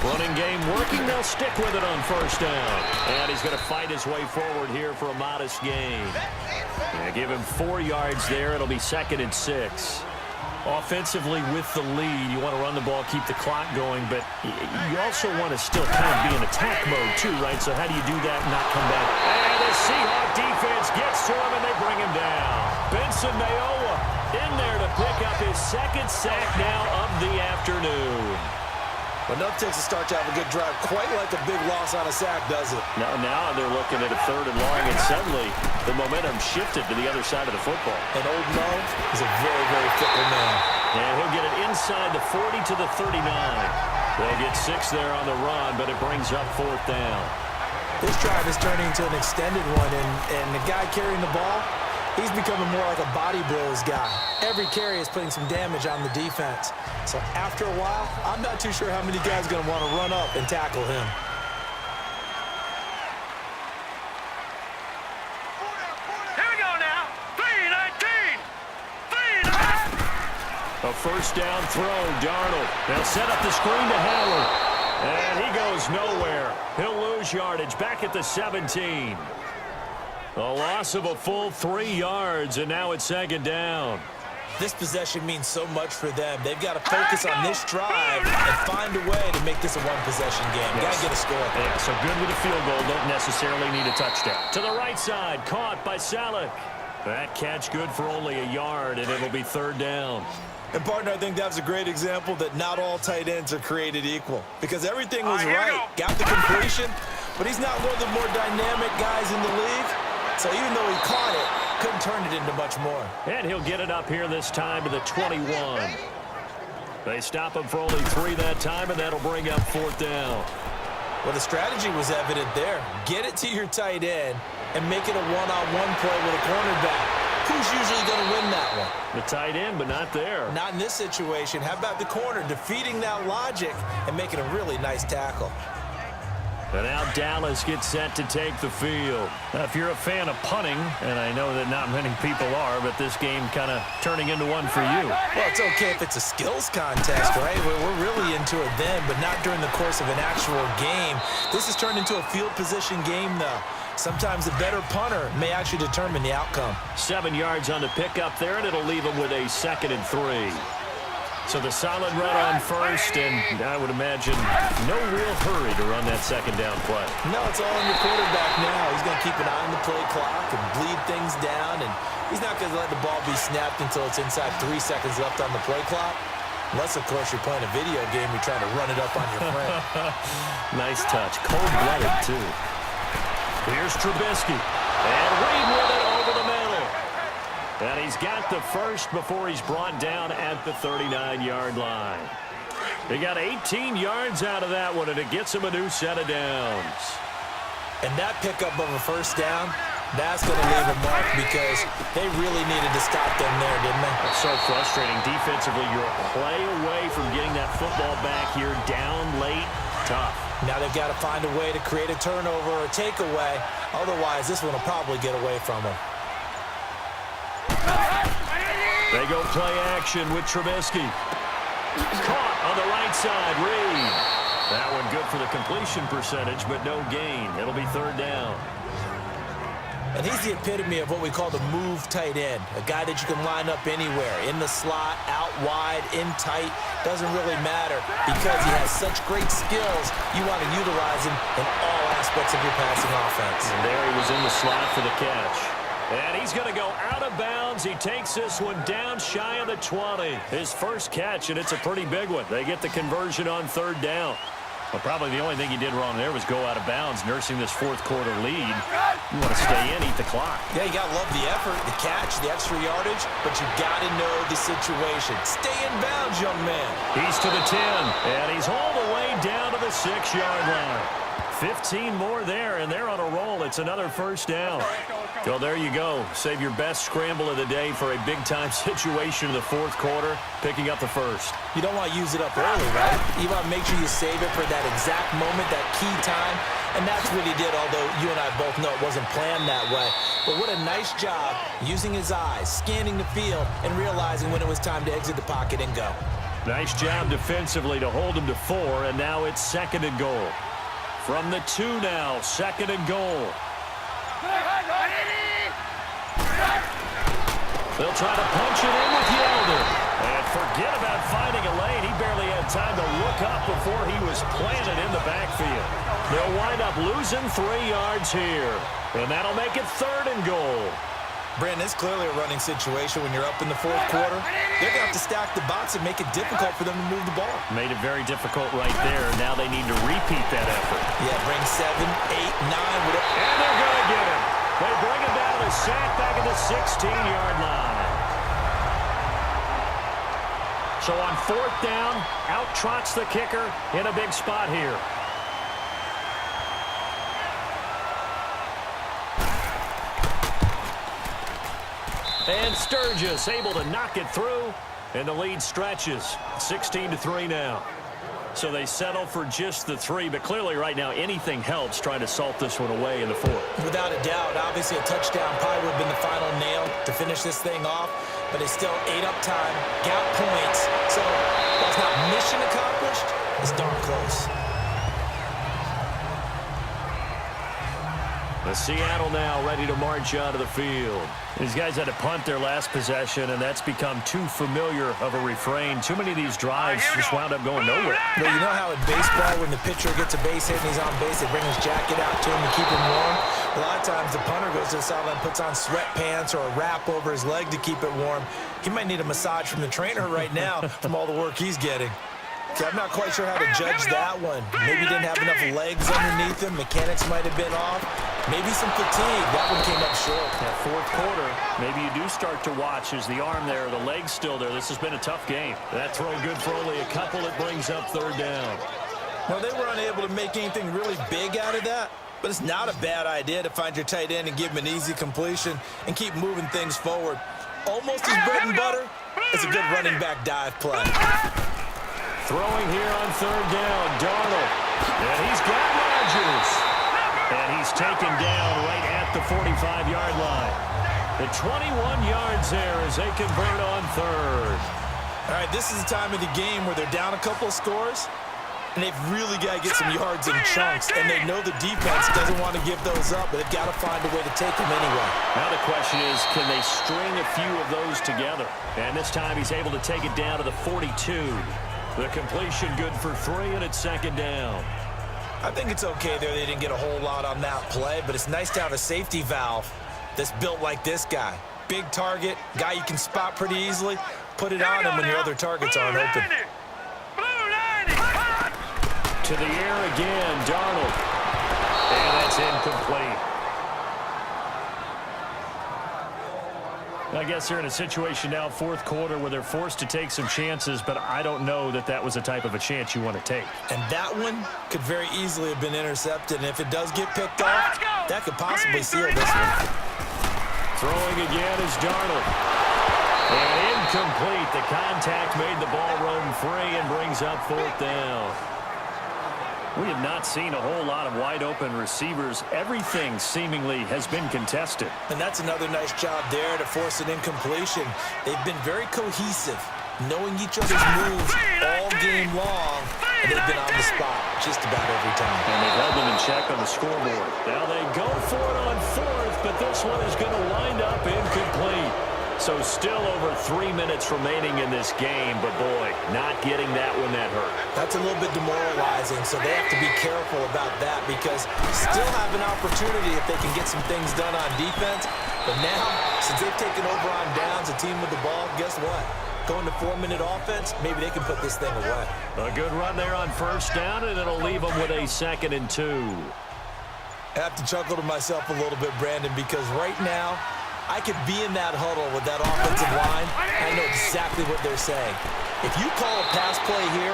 Running game working. They'll stick with it on 1st down. And he's going to fight his way forward here for a modest gain. Give him 4 yards there. It'll be 2nd and 6. Offensively with the lead, you want to run the ball, keep the clock going, but you also want to still kind of be in attack mode too, right? So how do you do that and not come back? And the Seahawks defense gets to him, and they bring him down. Benson Mayowa in there to pick up his 2nd sack now of the afternoon. Enough takes a start to have a good drive, quite like a big loss on a sack, does it? Now they're looking at a 3rd and long, and suddenly the momentum shifted to the other side of the football. And Old Mo is a very, very fickle man. And he'll get it inside the 40 to the 39. They'll get 6 there on the run, but it brings up 4th down. This drive is turning into an extended one, and the guy carrying the ball, he's becoming more like a body blows guy. Every carry is putting some damage on the defense. So after a while, I'm not too sure how many guys are going to want to run up and tackle him. Here we go now. 3-19. 3-19. A 1st down throw, Darnold. They'll set up the screen to Howard. And he goes nowhere. He'll lose yardage back at the 17. A loss of a full 3 yards, and now it's 2nd down. This possession means so much for them. They've got to focus on this drive and find a way to make this a one-possession game. Yes. Got to get a score. Yeah, so good with a field goal. Don't necessarily need a touchdown. To the right side, caught by Salek. That catch good for only a yard, and it'll be 3rd down. And, partner, I think that was a great example that not all tight ends are created equal. Because everything was All right, right. Got the completion, but he's not one of the more dynamic guys in the league. So even though he caught it, couldn't turn it into much more. And he'll get it up here this time to the 21. They stop him for only 3 that time, and that'll bring up 4th down. Well, the strategy was evident there. Get it to your tight end and make it a one-on-one play with a cornerback. Who's usually going to win that one? The tight end, but not there. Not in this situation. How about the corner defeating that logic and making a really nice tackle? And now Dallas gets set to take the field. Now, if you're a fan of punting, and I know that not many people are, but this game kind of turning into one for you. Well, it's okay if it's a skills contest, right? We're really into it then, but not during the course of an actual game. This has turned into a field position game, though. Sometimes a better punter may actually determine the outcome. 7 yards on the pickup there, and it'll leave them with a 2nd and 3. So the solid run on 1st, and I would imagine no real hurry to run that 2nd down play. No, it's all on the quarterback now. He's going to keep an eye on the play clock and bleed things down, and he's not going to let the ball be snapped until it's inside 3 seconds left on the play clock. Unless, of course, you're playing a video game, you're trying to run it up on your friend. Nice touch. Cold-blooded, too. Here's Trubisky. And Reed with it over the middle. And he's got the 1st before he's brought down at the 39-yard line. He got 18 yards out of that one, and it gets him a new set of downs. And that pickup of a 1st down, that's going to leave a mark because they really needed to stop them there, didn't they? That's so frustrating. Defensively, you're a play away from getting that football back here down late. Tough. Now they've got to find a way to create a turnover or a takeaway. Otherwise, this one will probably get away from them. They go play action with Trubisky. Caught on the right side, Reed. That one good for the completion percentage, but no gain. It'll be third down. And he's the epitome of what we call the move tight end, a guy that you can line up anywhere, in the slot, out wide, in tight, doesn't really matter because he has such great skills. You want to utilize him in all aspects of your passing offense. And there he was in the slot for the catch. And he's going to go out of bounds. He takes this one down shy of the 20. His first catch, and it's a pretty big one. They get the conversion on third down. Well, probably the only thing he did wrong there was go out of bounds, nursing this fourth quarter lead. You want to stay in, eat the clock. Yeah, you got to love the effort, the catch, the extra yardage, but you got to know the situation. Stay in bounds, young man. He's to the 10, and he's all the way down to the 6-yard line. 15 more there, and they're on a roll. It's another first down. Well, there you go. Save your best scramble of the day for a big-time situation in the fourth quarter, picking up the first. You don't want to use it up early, right? You want to make sure you save it for that exact moment, that key time, and that's what he did, although you and I both know it wasn't planned that way. But what a nice job using his eyes, scanning the field, and realizing when it was time to exit the pocket and go. Nice job defensively to hold him to 4, and now it's second and goal. From the 2 now, second and goal. They'll try to punch it in with Yelder. And forget about finding a lane. He barely had time to look up before he was planted in the backfield. They'll wind up losing 3 yards here. And that'll make it third and goal. Brandon, it's clearly a running situation when you're up in the fourth quarter. They're going to have to stack the box and make it difficult for them to move the ball. Made it very difficult right there. Now they need to repeat that effort. Yeah, bring 7, 8, 9. And they're going to get him. They bring him down to sack back at the 16-yard line. So on fourth down, out trots the kicker in a big spot here. And Sturgis able to knock it through, and the lead stretches. 16-3 now. So they settle for just the 3, but clearly right now anything helps trying to salt this one away in the fourth. Without a doubt, obviously a touchdown probably would have been the final nail to finish this thing off, but it's still ate up time, got points, so while it's not mission accomplished, it's darn close. The Seattle now ready to march out of the field. These guys had to punt their last possession, and that's become too familiar of a refrain. Too many of these drives just wound up going nowhere. Well, you know how in baseball, when the pitcher gets a base hit and he's on base, they bring his jacket out to him to keep him warm? A lot of times the punter goes to the sideline, puts on sweatpants or a wrap over his leg to keep it warm. He might need a massage from the trainer right now from all the work he's getting. See, I'm not quite sure how to judge that one. Maybe he didn't have enough legs underneath him. Mechanics might have been off. Maybe some fatigue. That one came up short. That fourth quarter, maybe you do start to watch as the arm there, the leg's still there. This has been a tough game. That throw good for only a couple. It brings up third down. Well, they were unable to make anything really big out of that, but it's not a bad idea to find your tight end and give him an easy completion and keep moving things forward. Almost his bread and butter is a good running back dive play. Throwing here on third down, Darnold. And he's got Rodgers. And he's taken down right at the 45-yard line. The 21 yards there as they convert on third. All right, this is the time of the game where they're down a couple of scores, and they've really got to get some yards in chunks, and they know the defense doesn't want to give those up, but they've got to find a way to take them anyway. Now the question is, can they string a few of those together? And this time he's able to take it down to the 42. The completion good for 3, and it's second down. I think it's okay there. They didn't get a whole lot on that play, but it's nice to have a safety valve that's built like this guy. Big target, guy you can spot pretty easily. Put it on him when your other targets aren't open. To the air again, Darnold. And that's incomplete. I guess they're in a situation now, fourth quarter, where they're forced to take some chances, but I don't know that that was the type of a chance you want to take. And that one could very easily have been intercepted, and if it does get picked off, that could possibly seal this one. Throwing again is Darnold. And incomplete. The contact made the ball roam free and brings up fourth down. We have not seen a whole lot of wide-open receivers. Everything seemingly has been contested. And that's another nice job there to force an incompletion. They've been very cohesive, knowing each other's moves all game long, and they've been on the spot just about every time. And they've held them in check on the scoreboard. Now they go for it on fourth, but this one is going to wind up incomplete. So still over 3 minutes remaining in this game, but boy, not getting that one that hurt. That's a little bit demoralizing, so they have to be careful about that because still have an opportunity if they can get some things done on defense. But now, since they've taken over on downs, a team with the ball, guess what? Going to 4-minute offense, maybe they can put this thing away. A good run there on first down, and it'll leave them with a 2nd and 2. I have to chuckle to myself a little bit, Brandon, because right now, I could be in that huddle with that offensive line. I know exactly what they're saying. If you call a pass play here,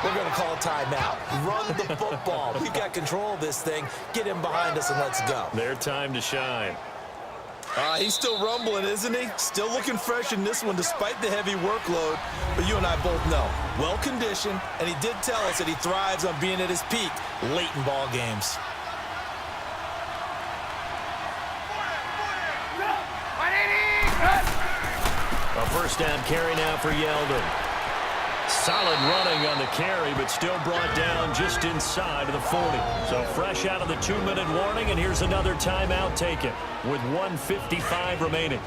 we're going to call a timeout. Run the football. We've got control of this thing. Get him behind us and let's go. Their time to shine. He's still rumbling, isn't he? Still looking fresh in this one despite the heavy workload. But you and I both know, well-conditioned, and he did tell us that he thrives on being at his peak late in ball games. A first down carry now for Yeldon. Solid running on the carry, but still brought down just inside of the 40. So fresh out of the 2-minute warning, and here's another timeout taken with 1:55 remaining.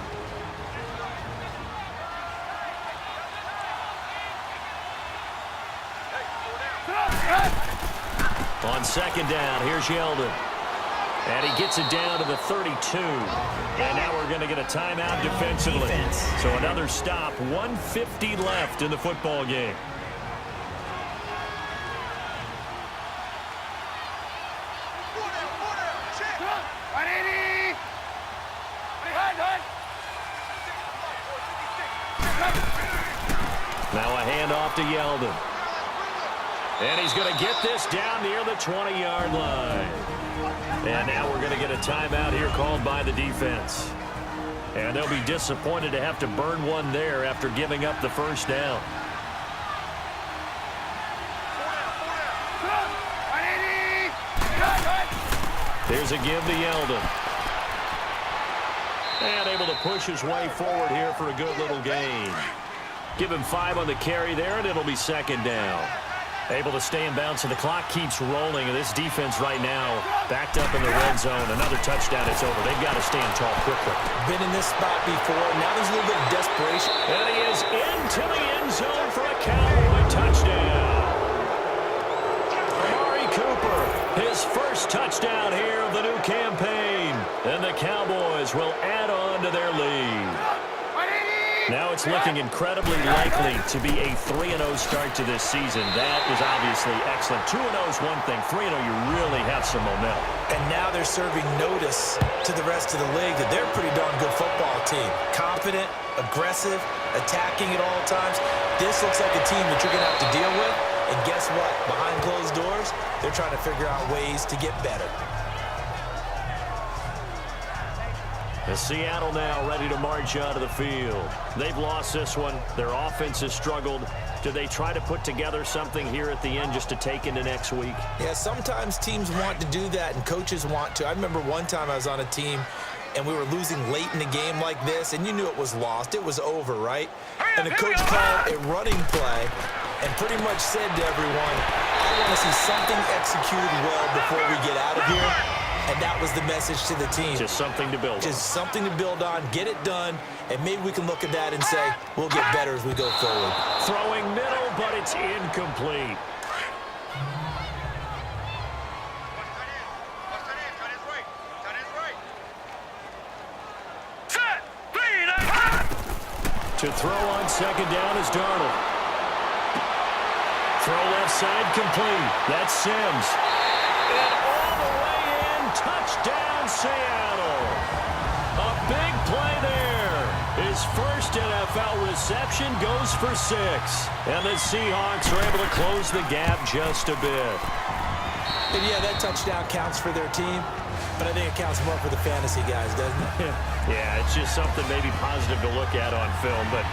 On second down, here's Yeldon. And he gets it down to the 32. And now we're going to get a timeout defensively. So another stop, 1:50 left in the football game. Now a handoff to Yeldon. And he's going to get this down near the 20-yard line. And now we're going to get a timeout here called by the defense. And they'll be disappointed to have to burn one there after giving up the first down. There's a give to Yeldon. And able to push his way forward here for a good little gain. Give him 5 on the carry there, and it'll be second down. Able to stay in bounds, and the clock keeps rolling. And this defense right now backed up in the red zone. Another touchdown, it's over. They've got to stand tall quickly. Been in this spot before. Now there's a little bit of desperation. And he is into the end zone for a Cowboy touchdown. Amari Cooper, his first touchdown here of the new campaign. And the Cowboys will add on to their lead. Now it's looking incredibly likely to be a 3-0 start to this season. That is obviously excellent. 2-0 is one thing. 3-0, you really have some momentum. And now they're serving notice to the rest of the league that they're a pretty darn good football team. Confident, aggressive, attacking at all times. This looks like a team that you're going to have to deal with. And guess what? Behind closed doors, they're trying to figure out ways to get better. And Seattle now ready to march out of the field. They've lost this one. Their offense has struggled. Do they try to put together something here at the end just to take into next week? Yeah, sometimes teams want to do that and coaches want to. I remember one time I was on a team and we were losing late in the game like this, and you knew it was lost. It was over, right? And the coach called a running play and pretty much said to everyone, I want to see something executed well before we get out of here. And that was the message to the team. Just something to build on. Just something to build on, get it done, and maybe we can look at that and say, we'll get better as we go forward. Throwing middle, but it's incomplete. To throw on second down is Darnold. Throw left side complete. That's Sims. And all the way in, touchdown Seattle. A big play there. His first NFL reception goes for 6. And the Seahawks are able to close the gap just a bit. And yeah, that touchdown counts for their team, but I think it counts more for the fantasy guys, doesn't it? Yeah, it's just something maybe positive to look at on film, but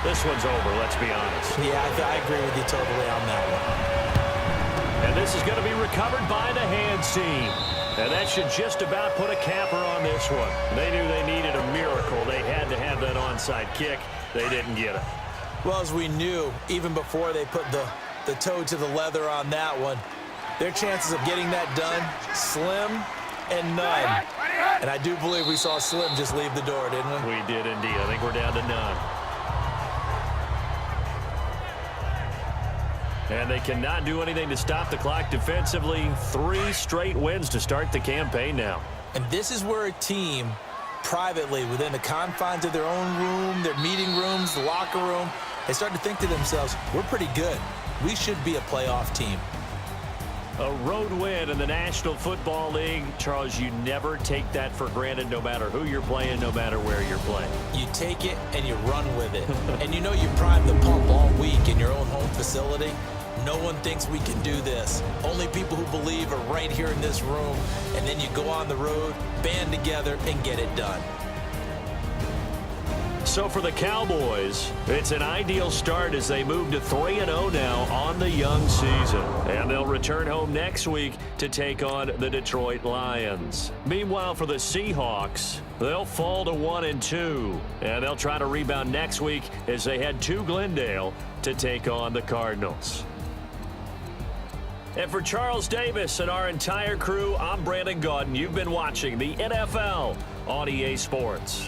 this one's over, let's be honest. Yeah, I agree with you totally on that one. And this is going to be recovered by the hands team. And that should just about put a capper on this one. They knew they needed a miracle. They had to have that onside kick. They didn't get it. Well, as we knew, even before they put the toe to the leather on that one, their chances of getting that done, slim and none. And I do believe we saw Slim just leave the door, didn't we? We did indeed. I think we're down to none. And they cannot do anything to stop the clock defensively. 3 straight wins to start the campaign now. And this is where a team, privately, within the confines of their own room, their meeting rooms, the locker room, they start to think to themselves, we're pretty good. We should be a playoff team. A road win in the National Football League. Charles, you never take that for granted no matter who you're playing, no matter where you're playing. You take it and you run with it. And you know you prime the pump all week in your own home facility. No one thinks we can do this. Only people who believe are right here in this room. And then you go on the road, band together, and get it done. So for the Cowboys, it's an ideal start as they move to 3-0 now on the young season. And they'll return home next week to take on the Detroit Lions. Meanwhile, for the Seahawks, they'll fall to 1-2. And they'll try to rebound next week as they head to Glendale to take on the Cardinals. And for Charles Davis and our entire crew, I'm Brandon Gaudin. You've been watching the NFL on EA Sports.